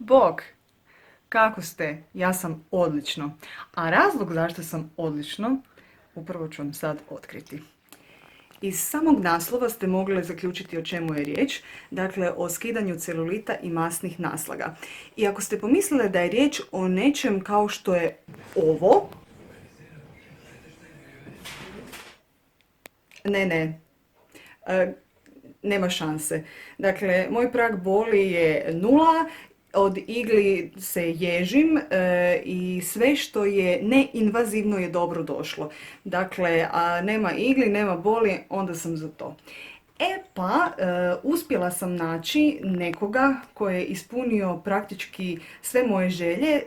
Bog! Kako ste? Ja sam odlično. A razlog zašto sam odlično, upravo ću vam sad otkriti. Iz samog naslova ste mogli zaključiti o čemu je riječ, dakle o skidanju celulita i masnih naslaga. I ako ste pomislili da je riječ o nečem kao što je ovo, ne, nema šanse. Dakle, moj prag boli je 0, od igli se ježim i sve što je neinvazivno je dobro došlo. Dakle, a nema igli, nema boli, onda sam za to. Uspjela sam naći nekoga koji je ispunio praktički sve moje želje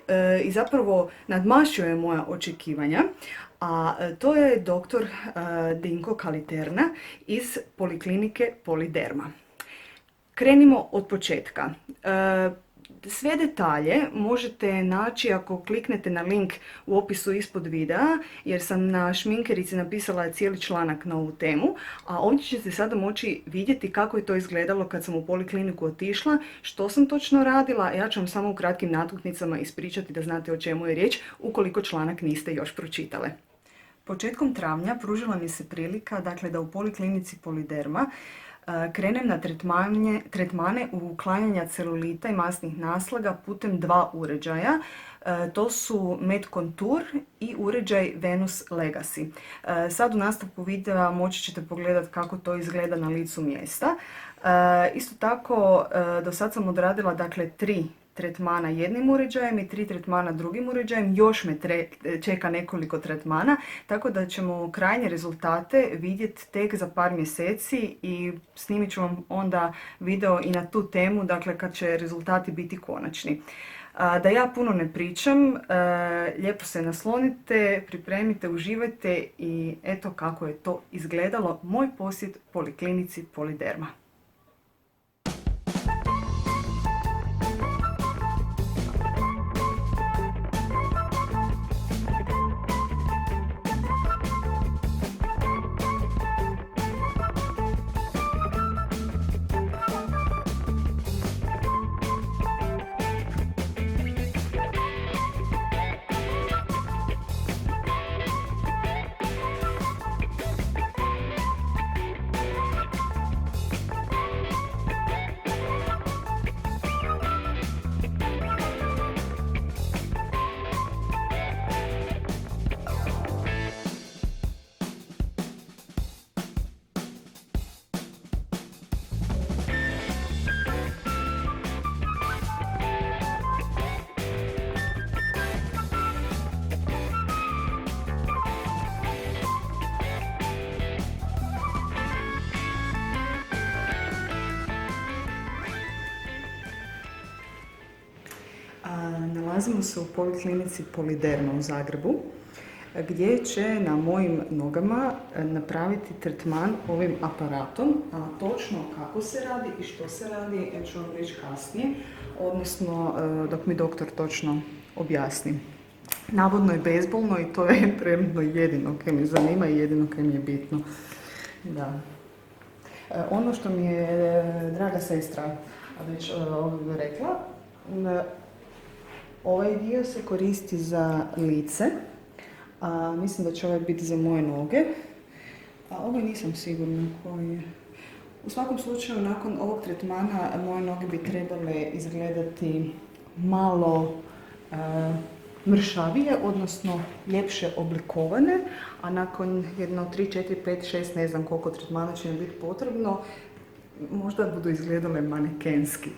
i zapravo nadmašio je moja očekivanja. A to je doktor Dinko Kaliterna iz Poliklinike Poliderma. Krenimo od početka. Sve detalje možete naći ako kliknete na link u opisu ispod videa, jer sam na šminkerici napisala cijeli članak na ovu temu, a ovdje ćete sada moći vidjeti kako je to izgledalo kad sam u polikliniku otišla, što sam točno radila. Ja ću vam samo u kratkim natuknicama ispričati da znate o čemu je riječ, ukoliko članak niste još pročitale. Početkom travnja pružila mi se prilika da u Poliklinici Poliderma krenem na tretmane uklanjanja celulita i masnih naslaga putem 2 uređaja. To su Medcontour i uređaj Venus Legacy. Sad u nastavku videa moći ćete pogledati kako to izgleda na licu mjesta. Isto tako, do sad sam odradila 3 tretmana jednim uređajem i 3 tretmana drugim uređajem. Još me čeka nekoliko tretmana, tako da ćemo krajnje rezultate vidjeti tek za par mjeseci i snimit ću vam onda video i na tu temu, kad će rezultati biti konačni. Da ja puno ne pričam, lijepo se naslonite, pripremite, uživajte i eto kako je to izgledalo moj posjet Poliklinici Poliderma. Nalazimo se u Poliklinici Poliderma u Zagrebu, gdje će na mojim nogama napraviti tretman ovim aparatom, a točno kako se radi i što se radi, ja ću vam reći kasnije, odnosno dok mi doktor točno objasni. Navodno je bezbolno i to je trenutno jedino koje me zanima i jedino koje mi je bitno. Da. Ono što mi je draga sestra već rekla, ovaj dio se koristi za lice, a mislim da će ovaj biti za moje noge, a ovaj nisam sigurna koji je. U svakom slučaju, nakon ovog tretmana moje noge bi trebale izgledati malo mršavije, odnosno ljepše oblikovane, a nakon jedno 3, 4, 5, 6, ne znam koliko tretmana će mi biti potrebno, možda budu izgledale manekenski.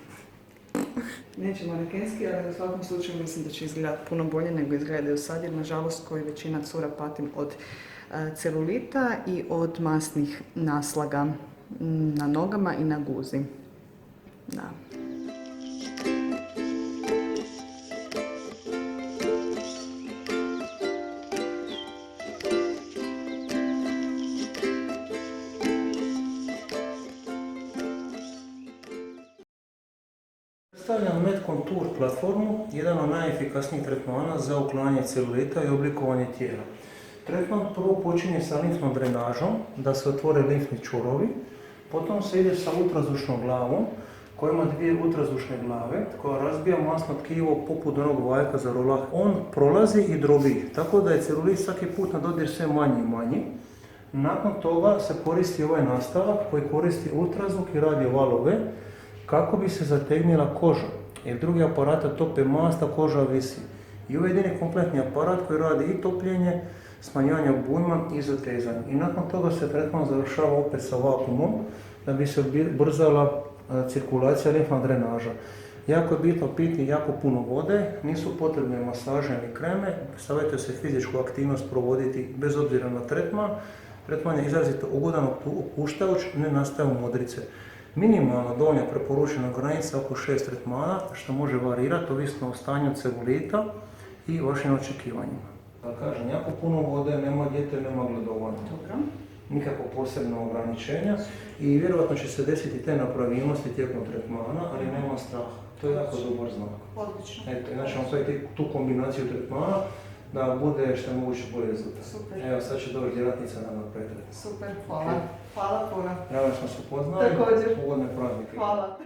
Neće manekenski, ali u svakom slučaju mislim da će izgledati puno bolje nego izgledaju sad, jer nažalost koji većina cura patim od celulita i od masnih naslaga na nogama i na guzi. Da. Predstavljam Medcontour platformu, jedan od najefikasnijih tretmana za uklanjanje celulita i oblikovanje tijela. Tretman prvo počinje sa limfnom drenažom, da se otvore limfni čvorovi, potom se ide sa ultrazvučnom glavom, koja ima dvije ultrazvučne glave, koja razbija masno tkivo poput onog vajka za rolah. On prolazi i drobi, tako da je celulit svaki put na dodir sve manji i manji. Nakon toga se koristi ovaj nastavak koji koristi ultrazvuk i radio valove kako bi se zategnila koža. Jer drugi aparata tope mast, a koža visi. I ovo je jedini kompletni aparat koji radi i topljenje, smanjivanje obujma i zatezanje. I nakon toga se tretman završava opet sa vakuumom da bi se ubrzala cirkulacija limfna drenaža. Jako je bitno piti jako puno vode, nisu potrebne masaže ni kreme, savjetuje se fizičku aktivnost provoditi bez obzira na tretman. Tretman je izrazito ugodan, opuštajuć, ne nastaju modrice. Minimalna donja preporučena granica oko 6 tretmana, što može varirati ovisno o stanju celulita i vašim očekivanjima. Da kažem, jako puno vode, nema dijete, nema gladovanja. Dobro. Nikako posebno ograničenja i vjerojatno će se desiti te nepravilnosti tijekom tretmana, ali nema straha. To je jako dobar znak. Odlično. Eto, znači vam staviti tu kombinaciju tretmana da bude što je moguće bolje rezultat. Super. Evo, sad će doći djelatnica da nam pregleda. Super, hvala. Hvala puno. Evo smo se upoznali. Također. Ugodne praznike. Hvala.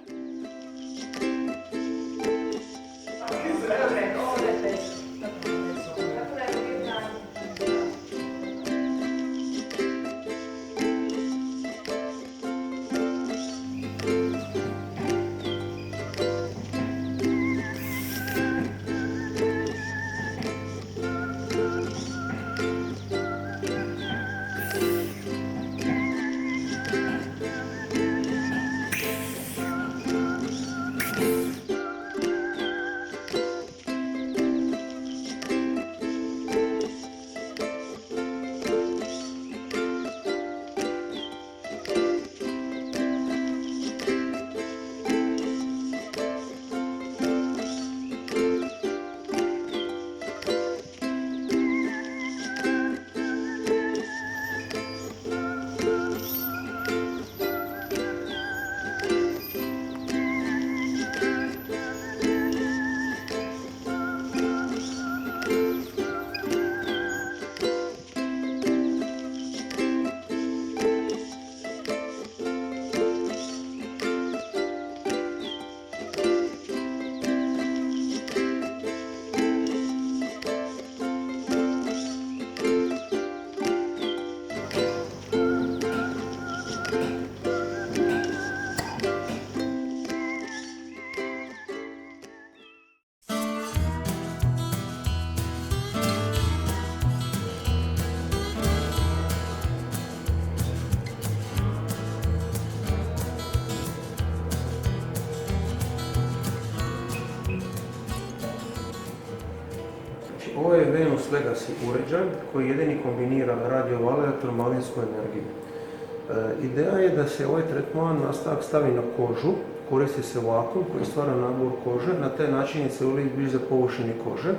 Ovo je Venus Legacy uređaj koji jedini kombinira radio-valove i elektromagnetsku energiju. Ideja je da se ovaj tretman nastavak stavi na kožu, koristi se vakuum koji stvara nabor kože, na taj način je celulit bliže površini kože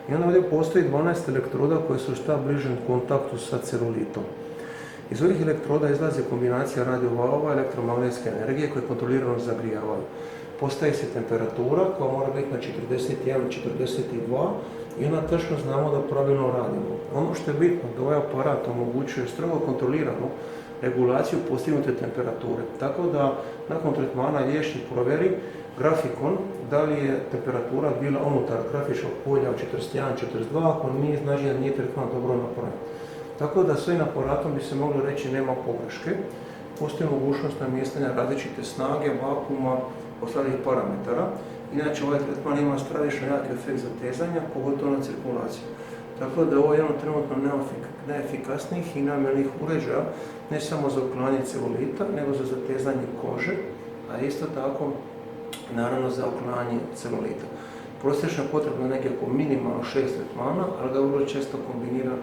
i onda ovdje postoji 12 elektroda koji su šta bližem kontaktu sa celulitom. Iz ovih elektroda izlazi kombinacija radio-valova i elektromagnetske energije koje kontrolirano zagrijavaju. Postaje se temperatura koja mora biti na 41-42 i onda točno znamo da pravilno radimo. Ono što je bitno da ovaj aparat omogućuje strogo kontroliranu regulaciju postignute temperature. Tako da nakon tretmana liječnik provjeri grafikon da li je temperatura bila unutar grafičkog polja od 41-42, ako nije, znači da nije tretman dobro napravljen. Tako da s ovim aparatom bi se moglo reći nema pogreške. Postoji mogućnost namještanja različite snage, vakuuma, ostalih parametara. Inače, ovaj tretman ima stravično jak efekt zatezanja, pogotovo na cirkulaciju. Tako da ovo je jedno trenutno najefikasnijih i najmanjih uređaja, ne samo za uklanjanje celulita, nego za zatezanje kože, a isto tako, naravno, za uklanjanje celulita. Prosječno je potrebno nekako minimalno 6 tretmana, ali ga vrlo često kombinira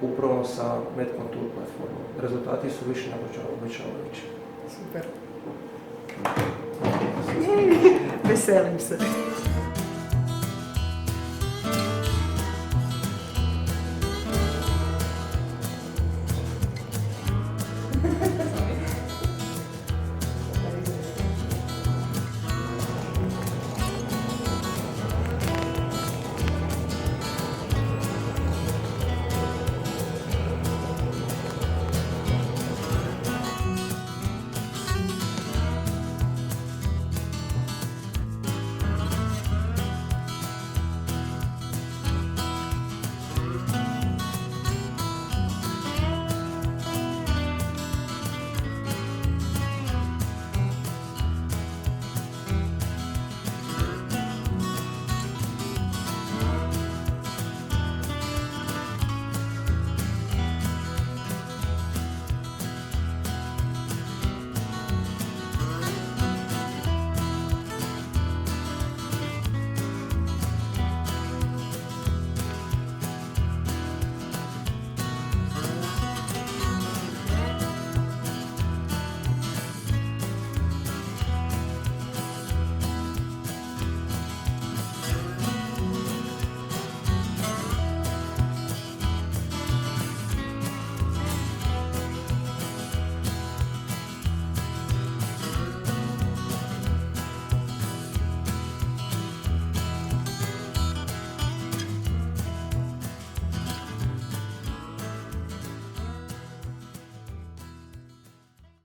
upravo sa MedContour platformom. Rezultati su više nego obećavajući. Super. Veselim se.